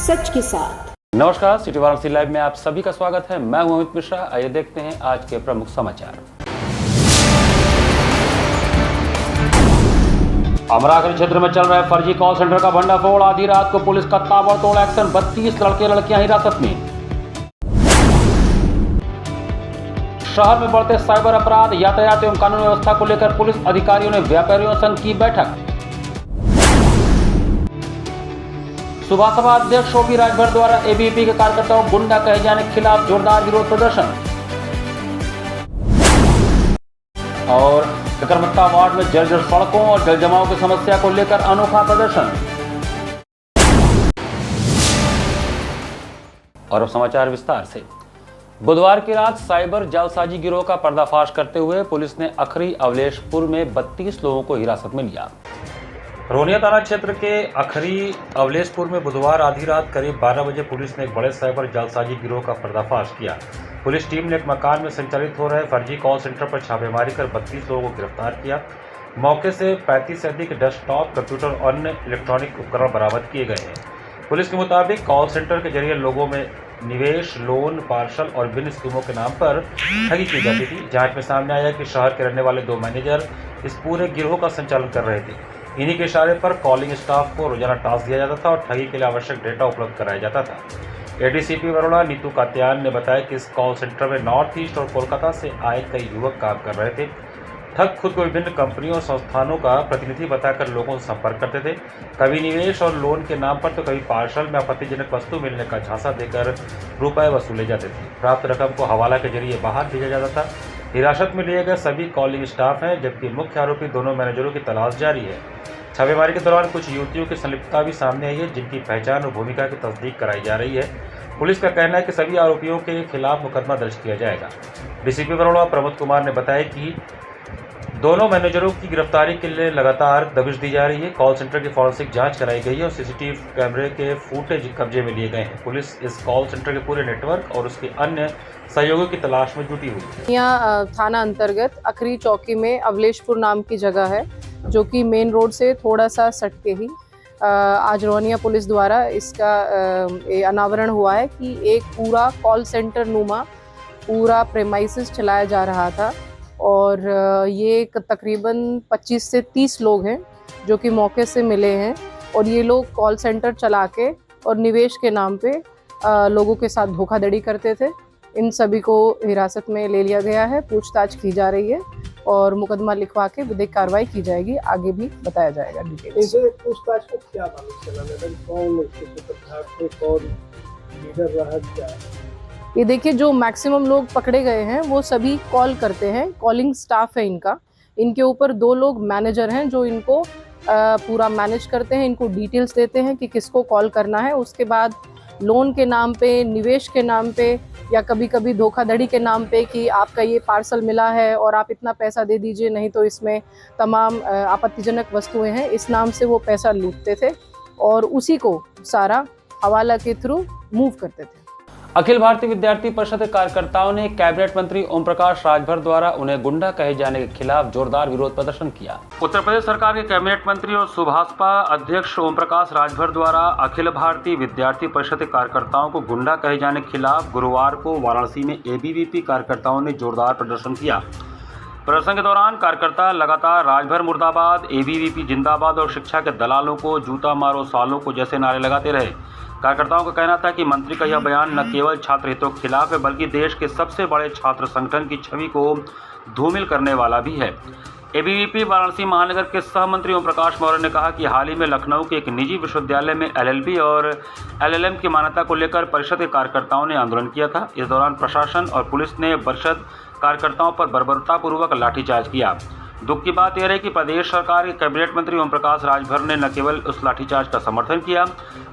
सच के साथ। नमस्कार, सिटी वाराणसी लाइव में आप सभी का स्वागत है। मैं हूं अमित मिश्रा। आइए देखते हैं आज के प्रमुख समाचार। अमरागढ़ क्षेत्र में चल रहे फर्जी कॉल सेंटर का भंडाफोड़। आधी रात को पुलिस का ताबड़तोड़ एक्शन। 32 लड़के लड़कियां हिरासत में। शहर में बढ़ते साइबर अपराध, यातायात एवं कानून व्यवस्था को लेकर पुलिस अधिकारियों ने व्यापारियों संघ की बैठक। सुबह सभा अध्यक्ष ओपी राजभर द्वारा एबीवीपी के कार्यकर्ताओं गुंडा कहे जाने के खिलाफ जोरदार विरोध प्रदर्शन। और करमत्ता वार्ड में जर्जर सड़कों और जल जमाव की समस्या को लेकर अनोखा प्रदर्शन। और अब समाचार विस्तार से। बुधवार की रात साइबर जालसाजी गिरोह का पर्दाफाश करते हुए पुलिस ने अखरी अवलेशपुर में 32 लोगों को हिरासत में लिया। रोनिया थाना क्षेत्र के अखरी अवलेशपुर में बुधवार आधी रात करीब 12 बजे पुलिस ने एक बड़े साइबर जालसाजी गिरोह का पर्दाफाश किया। पुलिस टीम ने एक मकान में संचालित हो रहे फर्जी कॉल सेंटर पर छापेमारी कर 32 लोगों को गिरफ्तार किया। मौके से 35 से अधिक डेस्कटॉप, कंप्यूटर और अन्य इलेक्ट्रॉनिक उपकरण बरामद किए गए हैं। पुलिस के मुताबिक कॉल सेंटर के जरिए लोगों में निवेश, लोन, पार्सल और विभिन्न स्कीमों के नाम पर ठगी की जाती थी। जांच में सामने आया कि शहर के रहने वाले 2 मैनेजर इस पूरे गिरोह का संचालन कर रहे थे। इन्हीं के इशारे पर कॉलिंग स्टाफ को रोजाना टास्क दिया जाता था और ठगी के लिए आवश्यक डेटा उपलब्ध कराया जाता था। एडीसीपी वरुणा नीतू कात्यान ने बताया कि इस कॉल सेंटर में नॉर्थ ईस्ट और कोलकाता से आए कई युवक काम कर रहे थे। ठग खुद को विभिन्न कंपनियों और संस्थानों का प्रतिनिधि बताकर लोगों से संपर्क करते थे। कभी निवेश और लोन के नाम पर तो कभी पार्सल में आपत्तिजनक वस्तु मिलने का झांसा देकर रुपए वसूले जाते थे। प्राप्त रकम को हवाला के जरिए बाहर भेजा जाता था। हिरासत में लिए गए सभी कॉलिंग स्टाफ हैं, जबकि मुख्य आरोपी दोनों मैनेजरों की तलाश जारी है। छापेमारी के दौरान कुछ युवतियों की संलिप्तता भी सामने आई है, जिनकी पहचान और भूमिका की तस्दीक कराई जा रही है। पुलिस का कहना है कि सभी आरोपियों के खिलाफ मुकदमा दर्ज किया जाएगा। डीसीपी वरुणा प्रमोद कुमार ने बताया कि दोनों मैनेजरों की गिरफ्तारी के लिए लगातार दबिश दी जा रही है। कॉल सेंटर की फॉरेंसिक जांच कराई गई है और सीसीटीवी कैमरे के फुटेज कब्जे में लिए गए हैं। पुलिस इस कॉल सेंटर के पूरे नेटवर्क और उसके अन्य सहयोगियों की तलाश में जुटी हुई है। यहाँ थाना अंतर्गत अखरी चौकी में अवलेशपुर नाम की जगह है, जो कि मेन रोड से थोड़ा सा सट के ही आज रोनिया पुलिस द्वारा इसका अनावरण हुआ है कि एक पूरा कॉल सेंटर नुमा पूरा प्रेमाइसिस चलाया जा रहा था। और ये तकरीबन 25 से 30 लोग हैं जो कि मौके से मिले हैं और ये लोग कॉल सेंटर चला के और निवेश के नाम पे लोगों के साथ धोखाधड़ी करते थे। इन सभी को हिरासत में ले लिया गया है, पूछताछ की जा रही है और मुकदमा लिखवा के विधिक कार्रवाई की जाएगी। आगे भी बताया जाएगा डिटेल्स। पूछताछ को क्या मालूम चला, मैडम कौन उसके सूत्रधार थे, कौन लीडर रहा, क्या? ये देखिए, जो मैक्सिमम लोग पकड़े गए हैं वो सभी कॉल करते हैं, कॉलिंग स्टाफ है इनका। इनके ऊपर 2 लोग मैनेजर हैं जो इनको पूरा मैनेज करते हैं, इनको डिटेल्स देते हैं कि किसको कॉल करना है। उसके बाद लोन के नाम पे, निवेश के नाम पे या कभी कभी धोखाधड़ी के नाम पे कि आपका ये पार्सल मिला है और आप इतना पैसा दे दीजिए, नहीं तो इसमें तमाम आपत्तिजनक वस्तुएं हैं, इस नाम से वो पैसा लूटते थे और उसी को सारा हवाला के थ्रू मूव करते थे। अखिल भारतीय विद्यार्थी परिषद के कार्यकर्ताओं ने कैबिनेट मंत्री ओम प्रकाश राजभर द्वारा उन्हें गुंडा कहे जाने के खिलाफ जोरदार विरोध प्रदर्शन किया। उत्तर प्रदेश सरकार के कैबिनेट मंत्री और सुभाषपा अध्यक्ष ओम प्रकाश राजभर द्वारा अखिल भारतीय विद्यार्थी परिषद के कार्यकर्ताओं को गुंडा कहे जाने के खिलाफ गुरुवार को वाराणसी में एबीवीपी कार्यकर्ताओं ने जोरदार प्रदर्शन किया। प्रदर्शन के दौरान कार्यकर्ता लगातार राजभर मुर्दाबाद, एबीवीपी जिंदाबाद और शिक्षा के दलालों को जूता मारो सालों को जैसे नारे लगाते रहे। कार्यकर्ताओं का कहना था कि मंत्री का यह बयान न केवल छात्र हितों के खिलाफ है, बल्कि देश के सबसे बड़े छात्र संगठन की छवि को धूमिल करने वाला भी है। एबीवीपी वाराणसी महानगर के सह मंत्री ओम प्रकाश मौर्य ने कहा कि हाल ही में लखनऊ के एक निजी विश्वविद्यालय में एलएलबी और एलएलएम की मान्यता को लेकर परिषद के कार्यकर्ताओं ने आंदोलन किया था। इस दौरान प्रशासन और पुलिस ने परिषद कार्यकर्ताओं पर बर्बरतापूर्वक लाठीचार्ज किया। दुख की बात यह है कि प्रदेश सरकार के कैबिनेट मंत्री ओम प्रकाश राजभर ने न केवल उस लाठीचार्ज का समर्थन किया,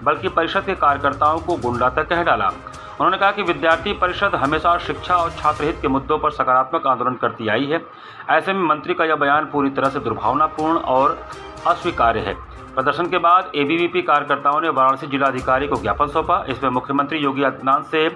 बल्कि परिषद के कार्यकर्ताओं को गुंडा तक कह डाला। उन्होंने कहा कि विद्यार्थी परिषद हमेशा शिक्षा और छात्र हित के मुद्दों पर सकारात्मक आंदोलन करती आई है। ऐसे में मंत्री का यह बयान पूरी तरह से दुर्भावनापूर्ण और अस्वीकार्य है। प्रदर्शन के बाद एबीवीपी कार्यकर्ताओं ने वाराणसी जिलाधिकारी को ज्ञापन सौंपा। इसमें मुख्यमंत्री योगी आदित्यनाथ से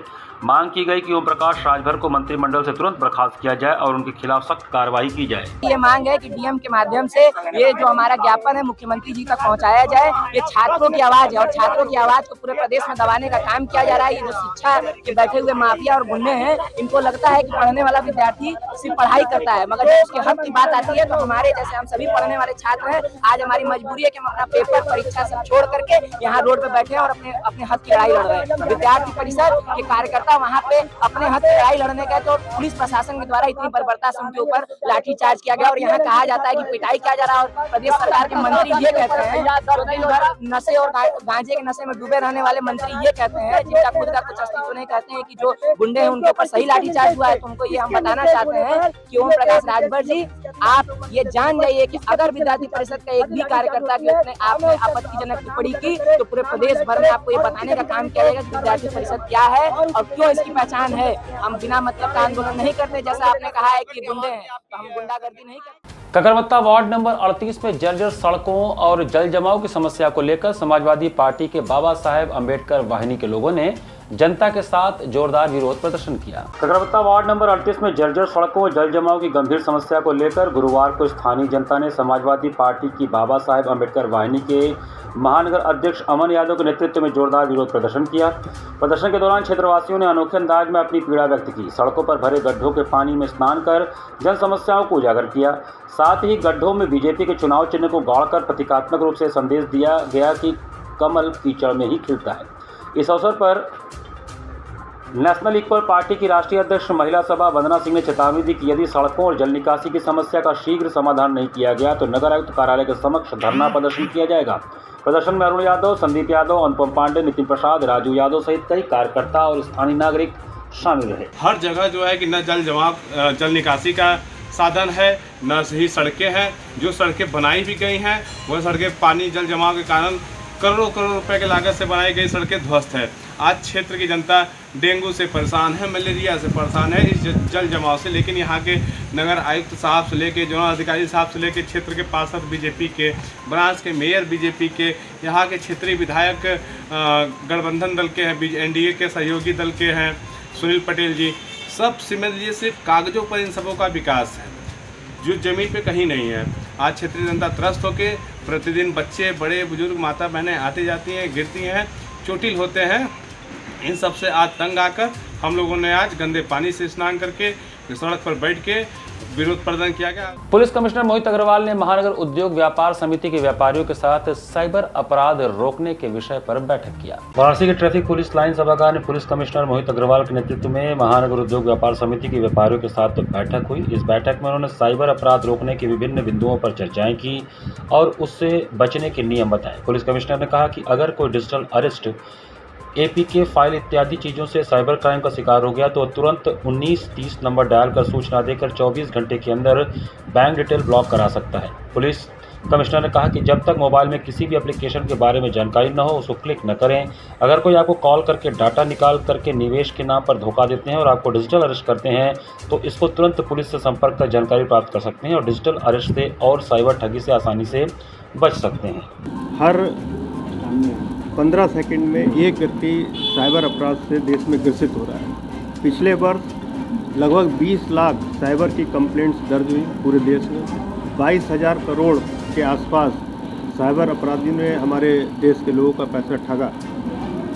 मांग की गई कि ओम प्रकाश राजभर को मंत्रिमंडल से तुरंत बर्खास्त किया जाए और उनके खिलाफ सख्त कार्रवाई की जाए। ये मांग है कि डीएम के माध्यम से ये जो हमारा ज्ञापन है मुख्यमंत्री जी तक पहुंचाया जाए। ये छात्रों की आवाज है और छात्रों की आवाज को पूरे प्रदेश में दबाने का काम किया जा रहा है। ये जो शिक्षा के बैठे हुए माफिया और गुंडे हैं, इनको लगता है कि पढ़ने वाला विद्यार्थी सिर्फ पढ़ाई करता है, मगर जब उसके हक की बात आती है तो हमारे जैसे हम सभी पढ़ने वाले छात्र हैं, आज हमारी मजबूरी है कि हम अपना पेपर परीक्षा सब छोड़ करके यहाँ रोड पे बैठे हैं और अपने हक की लड़ाई लड़ रहे हैं। विद्यार्थी परिषद के कार्यकर्ता वहाँ पे अपने हक की लड़ाई लड़ने का तो पुलिस प्रशासन के द्वारा इतनी बर्बरता से उनके ऊपर लाठीचार्ज किया गया और यहाँ कहा जाता है कि पिटाई किया जा रहा है। और प्रदेश सरकार के मंत्री ये कहते हैं, दिन भर नशे और गांजे के नशे में डूबे रहने वाले मंत्री ये कहते हैं, जिनका खुद का कुछ अस्तित्व नहीं, कहते हैं कि जो गुंडे हैं उनके ऊपर सही लाठीचार्ज हुआ है। तो उनको ये हम बताना चाहते हैं कि ओम प्रकाश राजभर जी, आप ये जान जाइए कि अगर विद्यार्थी परिषद का एक भी कार्यकर्ता के अपने आप में आपत्तिजनक टिप्पणी की तो पूरे प्रदेश भर में आपको ये बताने का काम किया जाएगा कि विद्यार्थी परिषद क्या है और क्यों इसकी पहचान है। हम बिना मतलब का आंदोलन नहीं करते, जैसा आपने कहा है कि गुंडे हैं तो हम गुंडागर्दी नहीं करते। ककरवत्ता वार्ड नंबर 38 में जर्जर सड़कों और जल जमाव की समस्या को लेकर समाजवादी पार्टी के बाबा साहेब अम्बेडकर वाहिनी के लोगों ने जनता के साथ जोरदार विरोध प्रदर्शन किया। ककरवत्ता वार्ड नंबर 38 में जर्जर सड़कों और जल जमाव की गंभीर समस्या को लेकर गुरुवार को स्थानीय जनता ने समाजवादी पार्टी की बाबा साहेब अम्बेडकर वाहिनी के महानगर अध्यक्ष अमन यादव के नेतृत्व में जोरदार विरोध प्रदर्शन किया। प्रदर्शन के दौरान क्षेत्रवासियों ने अनोखे अंदाज में अपनी पीड़ा व्यक्त की। सड़कों पर भरे गड्ढों के पानी में स्नान कर जन समस्याओं को उजागर किया। साथ ही गड्ढों में बीजेपी के चुनाव चिन्ह को गाड़कर प्रतीकात्मक रूप से संदेश दिया गया कि कमल कीचड़ में ही खिलता है। इस अवसर पर नेशनल इक्वल पार्टी की राष्ट्रीय अध्यक्ष महिला सभा वंदना सिंह ने चेतावनी दी कि यदि सड़कों और जल निकासी की समस्या का शीघ्र समाधान नहीं किया गया तो नगर आयुक्त कार्यालय के समक्ष धरना प्रदर्शन किया जाएगा। प्रदर्शन में अरुण यादव, संदीप यादव, अनुपम पांडे, नितिन प्रसाद, राजू यादव सहित कई कार्यकर्ता और स्थानीय नागरिक शामिल रहे। हर जगह जो है कि न जल निकासी का साधन है, न ही सड़कें हैं। जो सड़कें बनाई भी गई हैं वह सड़कें पानी जल जमाव के कारण करोड़ों रुपए की लागत से बनाई गई सड़कें ध्वस्त है। आज क्षेत्र की जनता डेंगू से परेशान है, मलेरिया से परेशान है इस जल जमाव से। लेकिन यहाँ के नगर आयुक्त साहब से लेके जोनल अधिकारी साहब से लेके क्षेत्र के पार्षद बीजेपी के, ब्रांच के मेयर बीजेपी के, यहाँ के क्षेत्रीय विधायक गठबंधन दल के हैं, एनडीए के सहयोगी दल के हैं सुनील पटेल जी, सब समझ लीजिए सिर्फ कागजों पर इन सबों का विकास है, जो जमीन पे कहीं नहीं है। आज क्षेत्रीय जनता त्रस्त होकर प्रतिदिन बच्चे, बड़े बुजुर्ग, माता बहनें आती जाती हैं, गिरती हैं, चोटिल होते हैं। इन सब से आज तंग आकर हम लोगों ने आज गंदे पानी से स्नान करके सड़क पर बैठ के विरोध प्रदर्शन किया गया। पुलिस कमिश्नर मोहित अग्रवाल ने महानगर उद्योग व्यापार समिति के व्यापारियों के साथ साइबर अपराध रोकने के विषय पर बैठक किया। वाराणसी के ट्रैफिक पुलिस लाइन सभागार में पुलिस कमिश्नर मोहित अग्रवाल के नेतृत्व में महानगर उद्योग व्यापार समिति के व्यापारियों के साथ बैठक हुई। इस बैठक में उन्होंने साइबर अपराध रोकने के विभिन्न बिंदुओं पर चर्चाएं की और उससे बचने के नियम बताए। पुलिस कमिश्नर ने कहा कि अगर कोई डिजिटल अरेस्ट, एपीके फाइल इत्यादि चीज़ों से साइबर क्राइम का शिकार हो गया तो तुरंत 1930 नंबर डायल कर सूचना देकर 24 घंटे के अंदर बैंक डिटेल ब्लॉक करा सकता है। पुलिस कमिश्नर ने कहा कि जब तक मोबाइल में किसी भी एप्लीकेशन के बारे में जानकारी न हो उसको क्लिक न करें। अगर कोई आपको कॉल करके डाटा निकाल करके निवेश के नाम पर धोखा देते हैं और आपको डिजिटल अरेस्ट करते हैं तो इसको तुरंत पुलिस से संपर्क कर जानकारी प्राप्त कर सकते हैं और डिजिटल अरेस्ट से और साइबर ठगी से आसानी से बच सकते हैं। हर 15 सेकंड में एक व्यक्ति साइबर अपराध से देश में ग्रसित हो रहा है। पिछले वर्ष लगभग 20 लाख साइबर की कंप्लेंट्स दर्ज हुई पूरे देश में। 22,000 करोड़ के आसपास साइबर अपराधियों ने हमारे देश के लोगों का पैसा ठगा।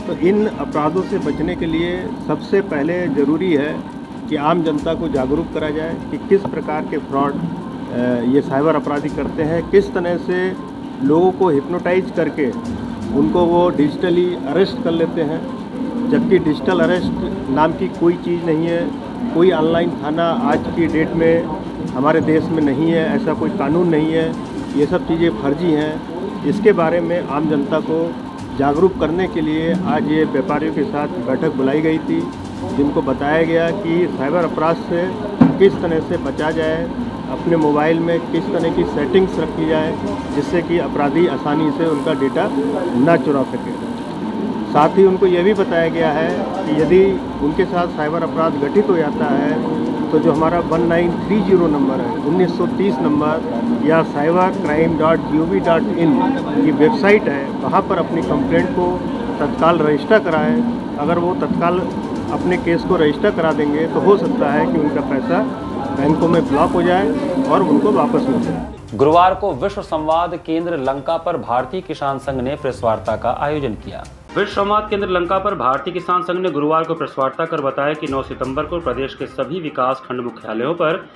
तो इन अपराधों से बचने के लिए सबसे पहले ज़रूरी है कि आम जनता को जागरूक करा जाए कि किस प्रकार के फ्रॉड ये साइबर अपराधी करते हैं, किस तरह से लोगों को हिप्नोटाइज करके उनको वो डिजिटली अरेस्ट कर लेते हैं। जबकि डिजिटल अरेस्ट नाम की कोई चीज़ नहीं है, कोई ऑनलाइन थाना आज की डेट में हमारे देश में नहीं है, ऐसा कोई कानून नहीं है, ये सब चीज़ें फर्जी हैं। इसके बारे में आम जनता को जागरूक करने के लिए आज ये व्यापारियों के साथ बैठक बुलाई गई थी, जिनको बताया गया कि साइबर अपराध से किस तरह से बचा जाए, अपने मोबाइल में किस तरह की सेटिंग्स रखी जाए जिससे कि अपराधी आसानी से उनका डेटा ना चुरा सके। साथ ही उनको ये भी बताया गया है कि यदि उनके साथ साइबर अपराध घटित हो जाता है तो जो हमारा 1930 नंबर है, 1930 नंबर या cybercrime.gov.in की वेबसाइट है, वहाँ पर अपनी कंप्लेंट को तत्काल रजिस्टर कराएं। अगर वो तत्काल अपने केस को रजिस्टर करा देंगे तो हो सकता है कि उनका पैसा बैंकों में ब्लॉक हो जाए और उनको वापस मिल जाए। गुरुवार को विश्व संवाद केंद्र लंका पर भारतीय किसान संघ ने प्रेस वार्ता का आयोजन किया। विश्व संवाद केंद्र लंका पर भारतीय किसान संघ ने गुरुवार को प्रेस वार्ता कर बताया कि 9 सितंबर को प्रदेश के सभी विकास खंड मुख्यालयों पर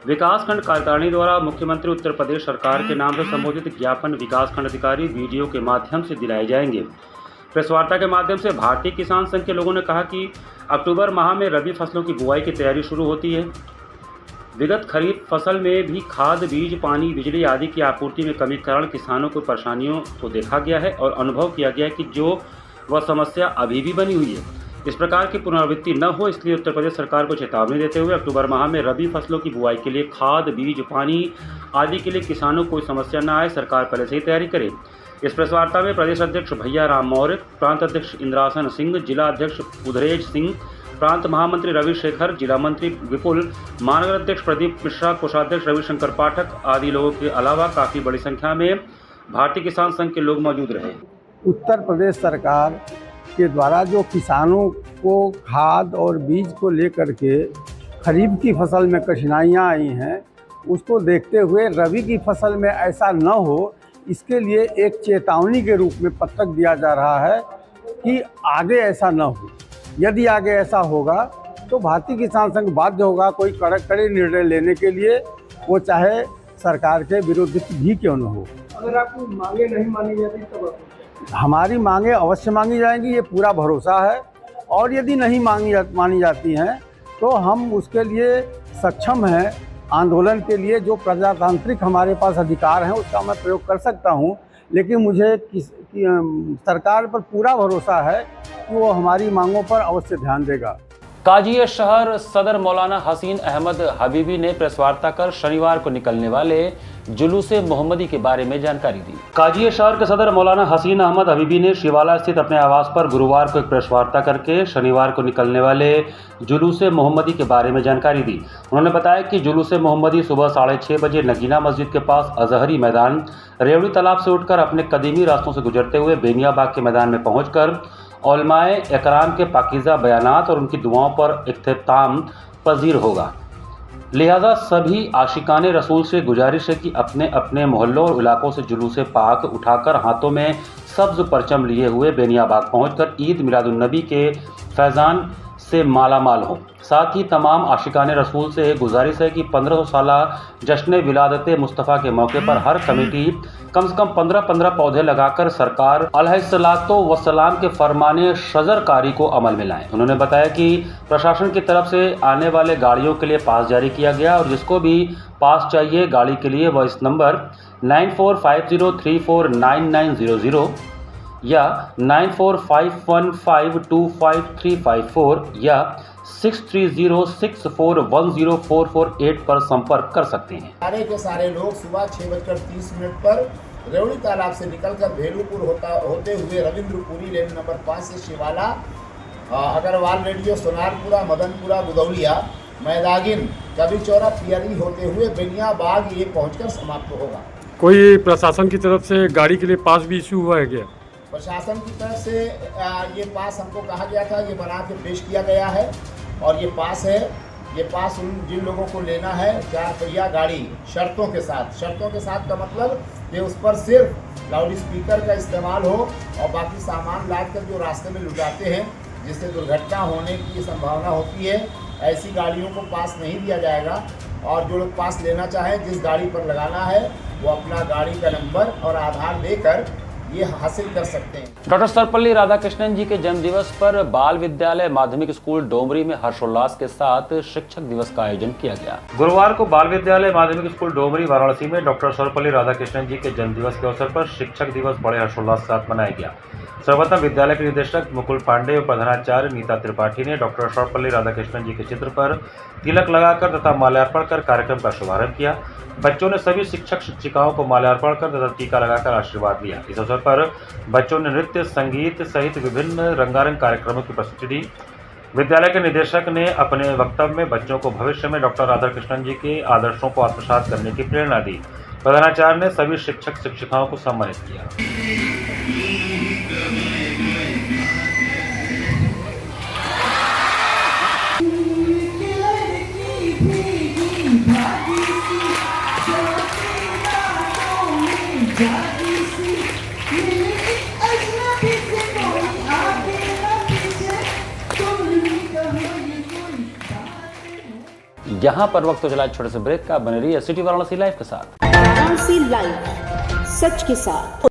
विकास खंड कार्यकारिणी द्वारा मुख्यमंत्री उत्तर प्रदेश सरकार के नाम से संबोधित ज्ञापन विकास खंड अधिकारी वीडियो के माध्यम से दिलाए जाएंगे। प्रेस वार्ता के माध्यम से भारतीय किसान संघ के लोगों ने कहा कि अक्टूबर माह में रबी फसलों की बुआई की तैयारी शुरू होती है। विगत खरीफ फसल में भी खाद, बीज, पानी, बिजली आदि की आपूर्ति में कमी के कारण किसानों को परेशानियों को देखा गया है और अनुभव किया गया है कि जो वह समस्या अभी भी बनी हुई है। इस प्रकार की पुनरावृत्ति न हो, इसलिए उत्तर प्रदेश सरकार को चेतावनी देते हुए अक्टूबर माह में रबी फसलों की बुआई के लिए खाद, बीज, पानी आदि के लिए किसानों को कोई समस्या न आए, सरकार पहले से ही तैयारी करे। इस प्रेस वार्ता में प्रदेश अध्यक्ष भैया राम मौर्य, प्रांत अध्यक्ष इंद्रासन सिंह, जिला अध्यक्ष उदरेज सिंह, प्रांत महामंत्री रवि शेखर, जिला मंत्री विपुल, महानगर अध्यक्ष प्रदीप मिश्रा, कोषाध्यक्ष रविशंकर पाठक आदि लोगों के अलावा काफ़ी बड़ी संख्या में भारतीय किसान संघ के लोग मौजूद रहे। उत्तर प्रदेश सरकार के द्वारा जो किसानों को खाद और बीज को लेकर के खरीफ की फसल में कठिनाइयाँ आई हैं, उसको देखते हुए रबी की फसल में ऐसा न हो, इसके लिए एक चेतावनी के रूप में पत्रक दिया जा रहा है कि आगे ऐसा न हो। यदि आगे ऐसा होगा तो भारतीय किसान संघ बाध्य होगा कोई कड़े निर्णय लेने के लिए, वो चाहे सरकार के विरुद्ध भी क्यों न हो। अगर आपकी मांगे नहीं मानी जाती तब हमारी मांगे अवश्य मांगी जाएंगी, ये पूरा भरोसा है। और यदि नहीं मानी जाती हैं तो हम उसके लिए सक्षम हैं। आंदोलन के लिए जो प्रजातांत्रिक हमारे पास अधिकार हैं उसका मैं प्रयोग कर सकता हूं, लेकिन मुझे सरकार पर पूरा भरोसा है कि वो हमारी मांगों पर अवश्य ध्यान देगा। काजी शहर सदर मौलाना हसीन अहमद हबीबी ने प्रेस वार्ता कर शनिवार को निकलने वाले जुलूसे मोहम्मदी के बारे में जानकारी दी। काजी शहर के सदर मौलाना हसीन अहमद हबीबी ने शिवाला स्थित अपने आवास पर गुरुवार को एक प्रेस वार्ता करके शनिवार को निकलने वाले जुलूसे मोहम्मदी के बारे में जानकारी दी। उन्होंने बताया कि जुलूसे मोहम्मदी सुबह 6:30 बजे नगीना मस्जिद के पास अजहरी मैदान रेवड़ी तालाब से उठकर अपने कदीमी रास्तों से गुजरते हुए बेनिया बाग के मैदान में पहुंचकर उलमाए इकराम के पाकीज़ा बयानात और उनकी दुआओं पर इख्तिताम पजीर होगा। लिहाजा सभी आशिकाने रसूल से गुजारिश है कि अपने अपने मोहल्लों और इलाकों से जुलूसे पाक उठाकर हाथों में सब्ज परचम लिए हुए बेनिया बाग पहुंचकर ईद मिलादुन्नबी के फैज़ान से मालामाल हो। साथ ही तमाम आशिकाने रसूल से गुजारिश है कि 1500 साला जश्न विलादत मुस्तफ़ा के मौके पर हर कमेटी कम से कम 15-15 पौधे लगाकर सरकार अलैहिस्सलातो वस्सलाम के फरमाने शजरकारी को अमल में लाएं। उन्होंने बताया कि प्रशासन की तरफ से आने वाले गाड़ियों के लिए पास जारी किया गया और जिसको भी पास चाहिए गाड़ी के लिए वह इस नंबर 9450349900 या 9451525354 या 6306410448 पर संपर्क कर सकते हैं। सारे के सारे लोग सुबह 6:30 पर रेवड़ी तालाब से निकलकर भेलूपुर होते हुए रविंद्रपुरी लेन नंबर 5 से शिवाला, अग्रवाल रेडियो, सोनारपुरा, मदनपुरा, गुदौलिया, मैदागिन, कबीर चौरा, पियरी होते हुए बेनिया बाग ये पहुंचकर समाप्त होगा। कोई प्रशासन की तरफ से गाड़ी के लिए पास भी इशू हुआ है क्या? प्रशासन की तरफ से ये पास हमको कहा गया था, ये बना के पेश किया गया है और ये पास है। ये पास जिन लोगों को लेना है 4 पहिया गाड़ी शर्तों के साथ का मतलब कि उस पर सिर्फ लाउड स्पीकर का इस्तेमाल हो और बाकी सामान लाद कर जो रास्ते में लुटाते हैं जिससे दुर्घटना होने की संभावना होती है, ऐसी गाड़ियों को पास नहीं दिया जाएगा। और जो लोग पास लेना चाहें, जिस गाड़ी पर लगाना है वो अपना गाड़ी का नंबर और आधार देकर ये हासिल कर सकते हैं। डॉक्टर सर्वपल्ली राधाकृष्णन जी के जन्मदिवस पर बाल विद्यालय माध्यमिक स्कूल डोमरी में हर्षोल्लास के साथ शिक्षक दिवस का आयोजन किया गया। गुरुवार को बाल विद्यालय माध्यमिक स्कूल डोमरी वाराणसी में डॉक्टर सर्वपल्ली राधाकृष्णन जी के जन्मदिवस के अवसर पर शिक्षक दिवस बड़े हर्षोल्लास के साथ मनाया गया। सर्वप्रथम विद्यालय के निदेशक मुकुल पांडे और प्रधानाचार्य नीता त्रिपाठी ने डॉक्टर सर्वपल्ली राधाकृष्णन जी के चित्र पर तिलक लगाकर तथा माल्यार्पण कर कार्यक्रम का शुभारंभ किया। बच्चों ने सभी शिक्षक शिक्षिकाओं को माल्यार्पण कर तथा टीका लगाकर आशीर्वाद लिया। इस अवसर पर बच्चों ने नृत्य, संगीत सहित विभिन्न रंगारंग कार्यक्रमों की प्रस्तुति दी। विद्यालय के निदेशक ने अपने वक्तव्य में बच्चों को भविष्य में डॉक्टर राधाकृष्णन जी के आदर्शों को आत्मसात करने की प्रेरणा दी। प्रधानाचार्य ने सभी शिक्षक शिक्षिकाओं को सम्मानित किया। यहाँ पर वक्त तो चला छोटे से ब्रेक का। बने रहिए सिटी वाराणसी लाइव के साथ। वाराणसी लाइव, सच के साथ।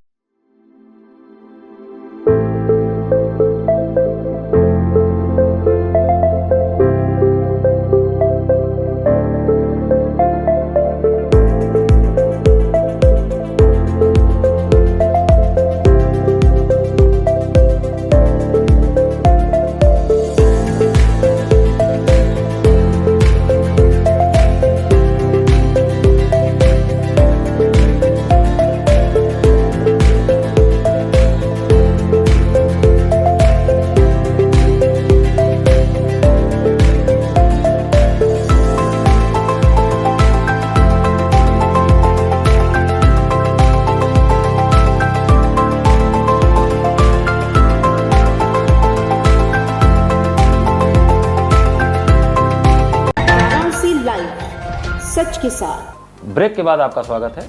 सच के साथ। ब्रेक के बाद आपका स्वागत है।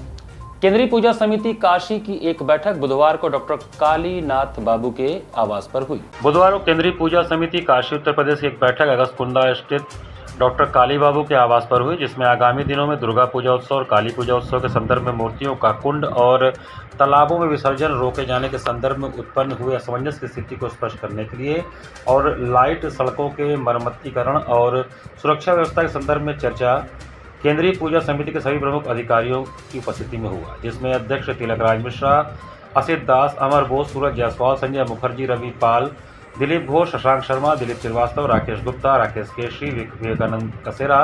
केंद्रीय पूजा समिति काशी की एक बैठक बुधवार को डॉक्टर कालीनाथ बाबू के आवास पर हुई। बुधवार को केंद्रीय पूजा समिति काशी उत्तर प्रदेश की एक बैठक अगस्तकुंडा स्थित डॉक्टर काली बाबू के आवास पर हुई, जिसमें आगामी दिनों में दुर्गा पूजा उत्सव और काली पूजा उत्सव के संदर्भ में मूर्तियों का कुंड और तालाबों में विसर्जन रोके जाने के संदर्भ में उत्पन्न हुए असमंजस की स्थिति को स्पष्ट करने के लिए और लाइट सड़कों के मरम्मतीकरण और सुरक्षा व्यवस्था के संदर्भ में चर्चा केंद्रीय पूजा समिति के सभी प्रमुख अधिकारियों की उपस्थिति में हुआ, जिसमें अध्यक्ष तिलक राज मिश्रा, असित दास, अमर बोस, सूरज जायसवाल, संजय मुखर्जी, रवि पाल, दिलीप घोष, शशांक शर्मा, दिलीप श्रीवास्तव, राकेश गुप्ता, राकेश केशरी, विवेकानंद कसेरा,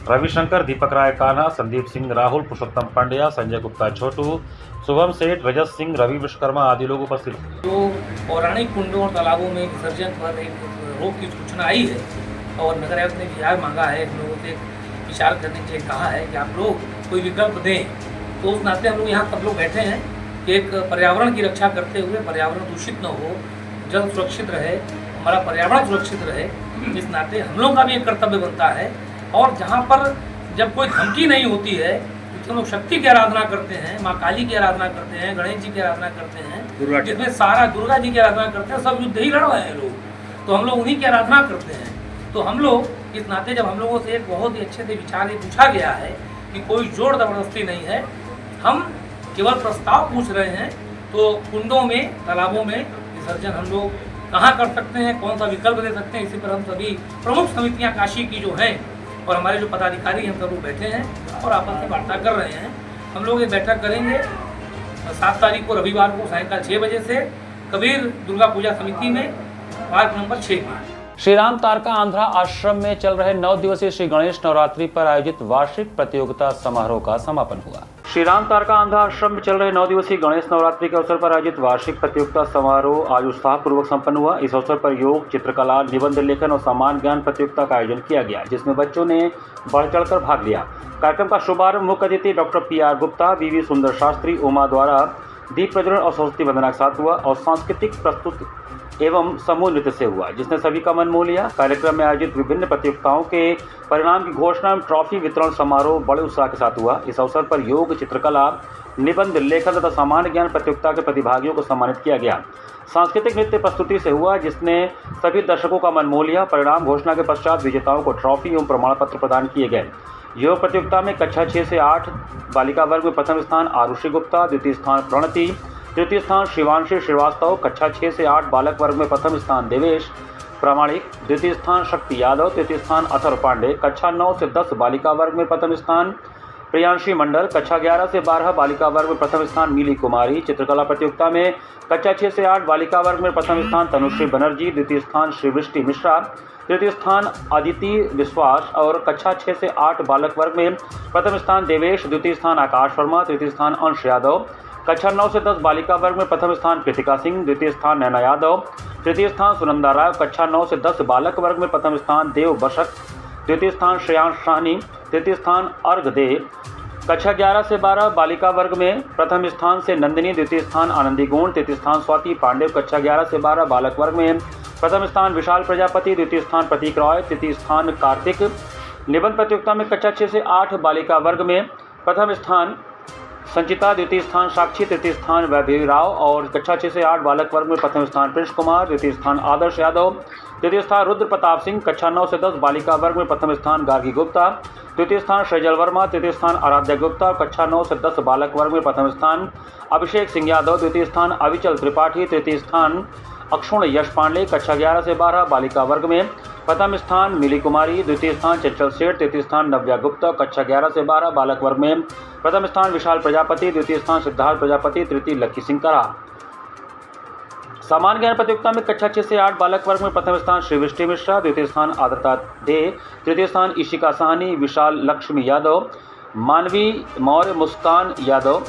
रविशंकर, दीपक राय कान्हा, संदीप सिंह, राहुल, पुरुषोत्तम पांड्या, संजय गुप्ता छोटू, शुभम सेठ, रजत सिंह, रवि विश्वकर्मा आदि लोग उपस्थित। जो पौराणिक कुंडों और तालाबों में विसर्जन पर एक रोक की सूचना आई है और नगर आयुक्त ने विचार मांगा है, हम लोगों से विचार करने के लिए कहा है कि आप लोग कोई विकल्प दें। तो उस नाते हम लोग यहाँ सब लोग बैठे हैं कि एक पर्यावरण की रक्षा करते हुए पर्यावरण दूषित न हो, जल सुरक्षित रहे, हमारा पर्यावरण सुरक्षित रहे, इस नाते हम लोग का भी एक कर्तव्य बनता है। और जहाँ पर जब कोई धमकी नहीं होती है तो हम लोग शक्ति की आराधना करते हैं, माँ काली की आराधना करते हैं, गणेश जी की आराधना करते हैं, जिसमें सारा दुर्गा जी की आराधना करते हैं, सब युद्ध ही लड़ रहे हैं लोग, तो हम लोग उन्हीं की आराधना करते हैं। तो हम लोग इस नाते जब हम लोगों से एक बहुत ही अच्छे से विचार ये पूछा गया है कि कोई जोर जबरदस्ती नहीं है, हम केवल प्रस्ताव पूछ रहे हैं, तो कुंडों में तालाबों में विसर्जन हम लोग कहाँ कर सकते हैं, कौन सा विकल्प दे सकते हैं, इसी पर हम सभी प्रमुख समितियाँ काशी की जो हैं और हमारे जो पदाधिकारी हैं सब लोग बैठे हैं और आपस में वार्ता कर रहे हैं। हम लोग ये बैठक करेंगे 7 तारीख को रविवार को सायंकाल 6 बजे से कबीर दुर्गा पूजा समिति में वार्ड नंबर 6 में। श्री राम तारका आंध्रा आश्रम में चल रहे 9 दिवसीय श्री गणेश नवरात्रि पर आयोजित वार्षिक प्रतियोगिता समारोह का समापन हुआ। श्री राम तारका आंध्रा आश्रम में चल रहे 9 दिवसीय गणेश नवरात्रि के अवसर पर आयोजित वार्षिक प्रतियोगिता समारोह आज उत्साहपूर्वक संपन्न हुआ। इस अवसर पर योग, चित्रकला, निबंध लेखन और सामान्य ज्ञान प्रतियोगिता का आयोजन किया गया, जिसमें बच्चों ने बढ़ चढ़कर भाग लिया। कार्यक्रम का शुभारंभ मुख्य अतिथि डॉक्टर PR गुप्ता, BV सुंदर शास्त्री, उमा द्वारा दीप प्रज्वलन और सरस्वती वंदना के साथ हुआ और सांस्कृतिक प्रस्तुति एवं समूह नृत्य से हुआ, जिसने सभी का मन मोह लिया। कार्यक्रम में आयोजित विभिन्न प्रतियोगिताओं के परिणाम की घोषणा एवं ट्रॉफी वितरण समारोह बड़े उत्साह के साथ हुआ। इस अवसर पर योग, चित्रकला, निबंध लेखन तथा सामान्य ज्ञान प्रतियोगिता के प्रतिभागियों को सम्मानित किया गया। सांस्कृतिक नृत्य प्रस्तुति से हुआ, जिसने सभी दर्शकों का मन मोह लिया। परिणाम घोषणा के पश्चात विजेताओं को ट्रॉफी एवं प्रमाण पत्र प्रदान किए गए। योग प्रतियोगिता में कक्षा 6 से 8 बालिका वर्ग में प्रथम स्थान आरुषि गुप्ता, द्वितीय स्थान प्रणति, तृतीय स्थान शिवांशी श्रीवास्तव, कक्षा 6 से 8 बालक वर्ग में प्रथम स्थान देवेश प्रामाणिक, द्वितीय स्थान शक्ति यादव, तृतीय स्थान अथर्व पांडे, कक्षा 9 से 10 बालिका वर्ग में प्रथम स्थान प्रियांशी मंडल, कक्षा 11 से 12 बालिका वर्ग में प्रथम स्थान मिली कुमारी। चित्रकला प्रतियोगिता में कक्षा 6 से 8 बालिका वर्ग में प्रथम स्थान तनुश्री बनर्जी, द्वितीय स्थान श्रीवृष्टि मिश्रा, तृतीय स्थान अदिति विश्वास और कक्षा 6 से 8 बालक वर्ग में प्रथम स्थान देवेश, द्वितीय स्थान आकाश वर्मा, तृतीय स्थान अंश यादव, कक्षा 9 से 10 बालिका वर्ग में प्रथम स्थान कृतिका सिंह, द्वितीय स्थान नैना यादव, तृतीय स्थान सुनंदा राय, कक्षा 9 से 10 बालक वर्ग में प्रथम स्थान देव बशक, द्वितीय स्थान श्रेयांश साहनी, तृतीय स्थान अर्घ देव, कक्षा 11 से 12 बालिका वर्ग में प्रथम स्थान से नंदिनी, द्वितीय स्थान आनंदी गुण, तृतीय स्थान स्वाति पांडे, कक्षा 11 से 12 बालक वर्ग में प्रथम स्थान विशाल प्रजापति, द्वितीय स्थान प्रतीक रॉय, तृतीय स्थान कार्तिक। निबंध प्रतियोगिता में कक्षा 6 से 8 बालिका वर्ग में प्रथम स्थान संचिता द्वितीय स्थान, साक्षी तृतीय स्थान, वैभवी राव और कक्षा 6 से 8 बालक वर्ग में प्रथम स्थान प्रिंस कुमार, द्वितीय स्थान आदर्श यादव, तृतीय स्थान रुद्र प्रताप सिंह, कक्षा 9 से 10 बालिका वर्ग में प्रथम स्थान गार्गी गुप्ता, तृतीय स्थान सैजल वर्मा, तृतीय स्थान आराध्या गुप्ता, कक्षा 9 से 10 बालक वर्ग में प्रथम स्थान अभिषेक सिंह यादव, द्वितीय स्थान अविचल त्रिपाठी, तृतीय स्थान अक्षुण यश पांडे, कक्षा 11 से 12 बालिका वर्ग में प्रथम स्थान मिली कुमारी, द्वितीय स्थान चंचल सेठ, तृतीय स्थान नव्या गुप्ता, कक्षा 11 से 12 बालक वर्ग में प्रथम स्थान विशाल प्रजापति, द्वितीय स्थान सिद्धार्थ प्रजापति, तृतीय लक्की सिंह करा। सामान्य ज्ञान प्रतियोगिता में कक्षा 6 से 8 बालक वर्ग में प्रथम स्थान श्रीवृष्टि मिश्रा, द्वितीय स्थान आद्रता दे, तृतीय स्थान ईशिका साहनी, विशाल लक्ष्मी यादव, मानवी मौर्य, मुस्कान यादव,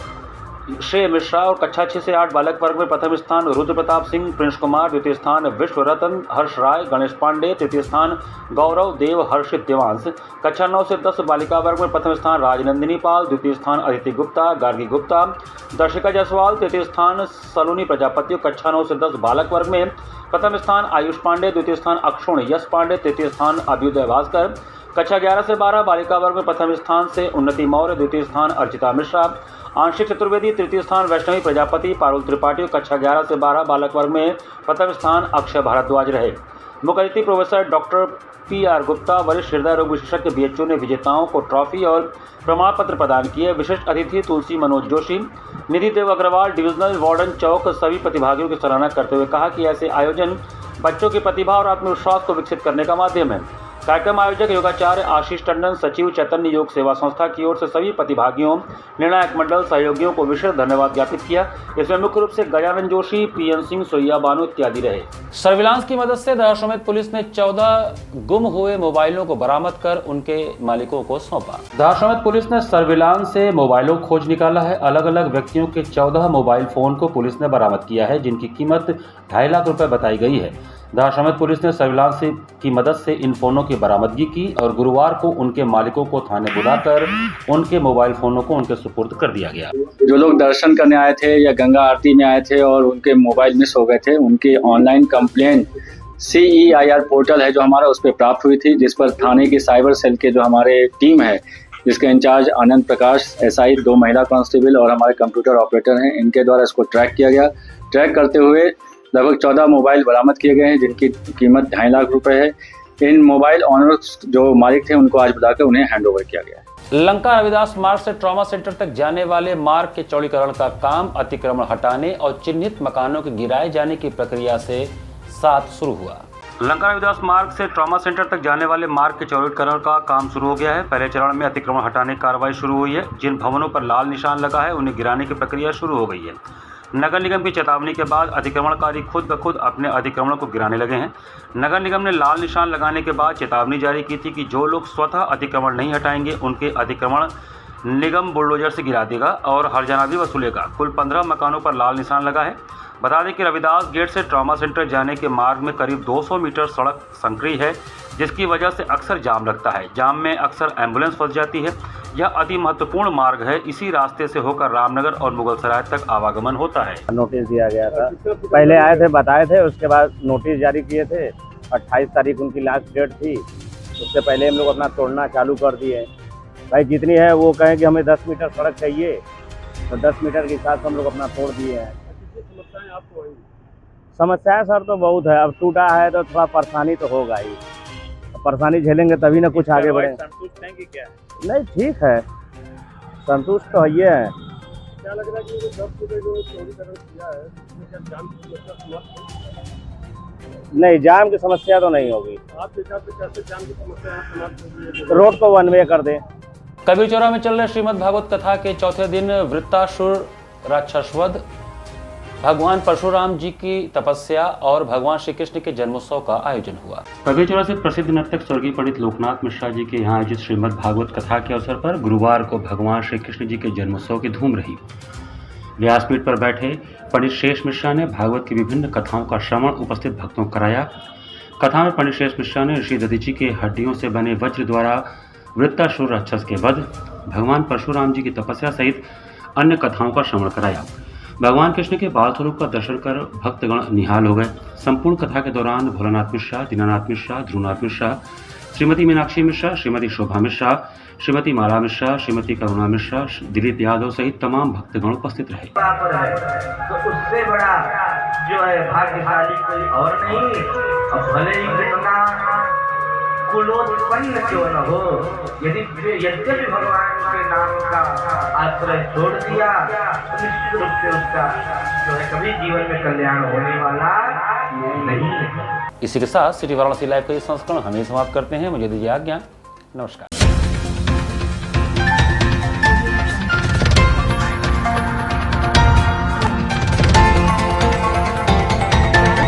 श्रेय मिश्रा और कक्षा 6 से 8 बालक वर्ग में प्रथम स्थान रुद्र प्रताप सिंह, प्रिंस कुमार, द्वितीय स्थान विश्व रतन हर्ष राय, गणेश पांडे, तृतीय स्थान गौरव देव हर्षित देवांश, कक्षा 9 से 10 बालिका वर्ग में प्रथम स्थान राजनंदिनी पाल, द्वितीय स्थान अदिति गुप्ता, गार्गी गुप्ता, दर्शिका जायसवाल, तृतीय स्थान सलोनी प्रजापति, कक्षा 9 से 10 बालक वर्ग में प्रथम स्थान आयुष पांडे, द्वितीय स्थान अक्षुण यश पांडे, तृतीय स्थान अभ्युदय भास्कर, कक्षा 11 से 12 बालिका वर्ग में प्रथम स्थान से उन्नति मौर्य, द्वितीय स्थान अर्चिता मिश्रा, आंशिक चतुर्वेदी, तृतीय स्थान वैष्णवी प्रजापति, पारुल त्रिपाठी, कक्षा 11 से 12 बालक वर्ग में प्रथम स्थान अक्षय भारद्वाज रहे। मुख्य अतिथि प्रोफेसर डॉक्टर PR गुप्ता, वरिष्ठ हृदय रोग विशेषज्ञ BHO ने विजेताओं को ट्रॉफी और प्रमाण पत्र प्रदान किए। विशिष्ट अतिथि तुलसी मनोज जोशी, निधि देव अग्रवाल, डिविजनल वार्डन चौक सभी प्रतिभागियों की सराहना करते हुए कहा कि ऐसे आयोजन बच्चों की प्रतिभा और आत्मविश्वास को विकसित करने का माध्यम है। कार्यक्रम आयोजक योगाचार्य आशीष टंडन, सचिव चैतन्य योग सेवा संस्था की ओर से सभी प्रतिभागियों, निर्णायक मंडल सहयोगियों को विशेष धन्यवाद ज्ञापित किया। इसमें मुख्य रूप से गजानन जोशी, PN सिंह, सोहिया बानो इत्यादि रहे। सर्विलांस की मदद से दहाड़ पुलिस ने 14 गुम हुए मोबाइलों को बरामद कर उनके मालिकों को सौंपा। दहाड़ पुलिस ने सर्विलांस से मोबाइलों खोज निकाला है। अलग अलग व्यक्तियों के 14 मोबाइल फोन को पुलिस ने बरामद किया है, जिनकी कीमत 2.5 लाख रुपए बताई गई है। दहाड़ पुलिस ने सर्विलांस की मदद से इन फोनों की बरामदगी की और गुरुवार को उनके मालिकों को थाने बुलाकर उनके मोबाइल फोनों को उनके सुपुर्द कर दिया गया। जो लोग दर्शन करने आए थे या गंगा आरती में आए थे और उनके मोबाइल मिस हो गए थे, उनकी ऑनलाइन कंप्लेंट CEIR पोर्टल है जो हमारा, उस पर प्राप्त हुई थी, जिस पर थाने की साइबर सेल के जो हमारे टीम है, जिसके इंचार्ज आनंद प्रकाश SI, 2 महिला कांस्टेबल और हमारे कंप्यूटर ऑपरेटर हैं, इनके द्वारा इसको ट्रैक किया गया। ट्रैक करते हुए लगभग 14 मोबाइल बरामद किए गए हैं, जिनकी कीमत 2.5 लाख रुपए है। इन मोबाइल ऑनर्स जो मालिक थे उनको आज बुलाकर उन्हें हैंडओवर किया गया। लंका रविदास मार्ग से ट्रॉमा सेंटर तक जाने वाले मार्ग के चौड़ीकरण का काम अतिक्रमण हटाने और चिन्हित मकानों के गिराए जाने की प्रक्रिया से साथ शुरू हुआ। लंका रविदास मार्ग से ट्रॉमा सेंटर तक जाने वाले मार्ग के चौड़ीकरण का काम शुरू हो गया है। पहले चरण में अतिक्रमण हटाने की कार्रवाई शुरू हुई है। जिन भवनों पर लाल निशान लगा है उन्हें गिराने की प्रक्रिया शुरू हो गई है। नगर निगम की चेतावनी के बाद अतिक्रमणकारी खुद ब खुद अपने अतिक्रमण को गिराने लगे हैं। नगर निगम ने लाल निशान लगाने के बाद चेतावनी जारी की थी कि जो लोग स्वतः अतिक्रमण नहीं हटाएंगे उनके अतिक्रमण निगम बुलडोजर से गिरा देगा और हर्जाना भी वसूलेगा। कुल 15 मकानों पर लाल निशान लगा है। बता दें कि रविदास गेट से ट्रॉमा सेंटर जाने के मार्ग में करीब 200 मीटर सड़क संकरी है, जिसकी वजह से अक्सर जाम लगता है। जाम में अक्सर एम्बुलेंस फंस जाती है। यह अति महत्वपूर्ण मार्ग है। इसी रास्ते से होकर रामनगर और मुगलसराय तक आवागमन होता है। नोटिस दिया गया था, पहले आए थे, बताए थे, उसके बाद नोटिस जारी किए थे। 28 तारीख उनकी लास्ट डेट थी, उससे पहले हम लोग अपना तोड़ना चालू कर दिए। भाई जितनी है वो कहें कि हमें 10 मीटर सड़क चाहिए, तो 10 मीटर के साथ हम लोग अपना तोड़ दिए हैं। समस्याएं सर तो बहुत है, अब टूटा है तो थोड़ा परेशानी तो होगा ही। परेशानी झेलेंगे तभी ना कुछ आगे बढ़ेंगे। संतुष्ट हैं कि क्या? नहीं, ठीक है, संतुष्ट तो है। क्या लग रहा है कि जो चौड़ीकरण किया है उसमें जाम की समस्या समाप्त? नहीं, जाम की समस्या तो नहीं होगी। आपके हिसाब से कैसे जाम की समस्या समाप्त होगी? रोड को 1 वे कर दें। कबीरचौरा में चल रहे श्रीमद् भागवत कथा के चौथे दिन वृत्तासुर राक्षसवध, भगवान परशुराम जी की तपस्या और भगवान श्री कृष्ण के जन्मोत्सव का आयोजन हुआ। कबीरचौरा से प्रसिद्ध नर्तक स्वर्गीय पंडित लोकनाथ मिश्रा जी के यहाँ आयोजित श्रीमद् भागवत कथा के अवसर पर गुरुवार को भगवान श्री कृष्ण जी के जन्मोत्सव की धूम रही। व्यासपीठ पर बैठे पंडित शेष मिश्रा ने भागवत की विभिन्न कथाओं का श्रवण उपस्थित भक्तों को कराया। कथा में पंडित शेष मिश्रा ने ऋषि दधीची के हड्डियों से बने वज्र द्वारा वृत्तासुर राक्षस के वध, भगवान परशुराम जी की तपस्या सहित अन्य कथाओं का श्रवण कराया। भगवान कृष्ण के बाल स्वरूप का दर्शन कर भक्तगण निहाल हो गए। संपूर्ण कथा के दौरान भोलानाथ मिश्रा, दीनानाथ मिश्रा, ध्रुवनाथ मिश्रा, श्रीमती मीनाक्षी मिश्रा, श्रीमती शोभा मिश्रा, श्रीमती माला मिश्रा, श्रीमती करुणा मिश्रा, दिलीप यादव सहित तमाम भक्तगण उपस्थित रहे। तो उससे बड़ा जो है भाग्यशाली कोई और नहीं। अब भले ही कितना कुलोत्पन्न क्यों न हो, यद्यपि भगवान के नाम का आश्रय छोड़ दिया तो निश्चित रूप से उसका जो है कभी जीवन में कल्याण होने वाला नहीं है। इसी के साथ सिटी वाराणसी लाइव का ये संस्करण हम ही समाप्त करते हैं। मुझे दीजिए आज्ञा। नमस्कार।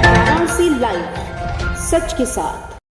वाराणसी लाइव, सच के साथ।